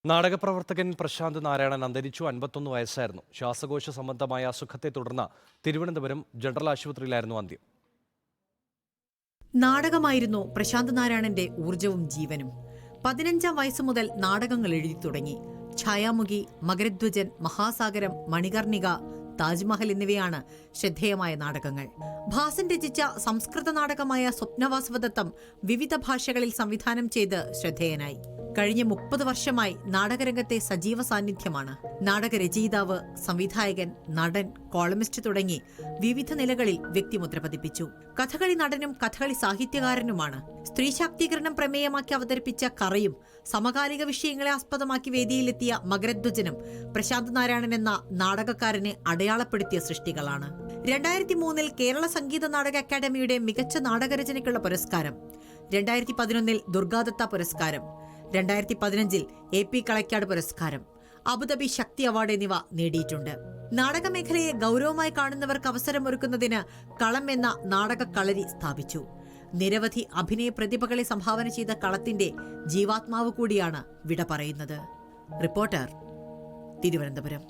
നാടകപ്രവർത്തകൻ പ്രശാന്ത് നാരായണൻ അന്തരിച്ചു. 51 വയസ്സായിരുന്നു. ശ്വാസകോശ സംബന്ധമായ അസുഖത്തെ തുടർന്ന് തിരുവനന്തപുരം ജനറൽ ആശുപത്രിയിലായിരുന്നു അന്ത്യം. നാടകമായിരുന്നു പ്രശാന്ത് നാരായണന്റെ ഊർജവും ജീവനും. 15-ാം വയസ്സ് മുതൽ നാടകങ്ങൾ എഴുതി തുടങ്ങി. ഛായാമുഖി, മകരധ്വജൻ, മഹാസാഗരം, മണികർണിക, താജ്മഹൽ എന്നിവയാണ് ശ്രദ്ധേയമായ നാടകങ്ങൾ. ഭാസൻ രചിച്ച സംസ്കൃത നാടകമായ സ്വപ്നവാസവദത്തം വിവിധ ഭാഷകളിൽ സംവിധാനം ചെയ്ത് ശ്രദ്ധേയനായി. കഴിഞ്ഞ 30 വർഷമായി നാടകരംഗത്തെ സജീവ സാന്നിധ്യമാണ്. നാടകരചയിതാവ്, സംവിധായകൻ, നടൻ, കോളമിസ്റ്റ് തുടങ്ങി വിവിധ നിലകളിൽ വ്യക്തിമുദ്ര പതിപ്പിച്ചു. കഥകളി നടനും കഥകളി സാഹിത്യകാരനുമാണ്. സ്ത്രീ ശാക്തീകരണം പ്രമേയമാക്കി അവതരിപ്പിച്ച കറയും സമകാലിക വിഷയങ്ങളെ ആസ്പദമാക്കി വേദിയിലെത്തിയ മകരധ്വജനും പ്രശാന്ത് നാരായണൻ എന്ന നാടകക്കാരനെ അടയാളപ്പെടുത്തിയ സൃഷ്ടികളാണ്. 2003 കേരള സംഗീത നാടക അക്കാദമിയുടെ മികച്ച നാടകരചനയ്ക്കുള്ള പുരസ്കാരം, 2011 ദുർഗാദത്ത പുരസ്കാരം, 2015 AP കളക്കാട് പുരസ്കാരം, അബുദാബി ശക്തി അവാർഡ് എന്നിവ നേടിയിട്ടുണ്ട്. നാടകമേഖലയെ ഗൗരവമായി കാണുന്നവർക്ക് അവസരമൊരുക്കുന്നതിന് കളം എന്ന നാടക കളരി സ്ഥാപിച്ചു. നിരവധി അഭിനയ പ്രതിഭകളെ സംഭാവന ചെയ്ത കളത്തിന്റെ ജീവാത്മാവ് കൂടിയാണ് വിട പറയുന്നത്. റിപ്പോർട്ടർ, തിരുവനന്തപുരം.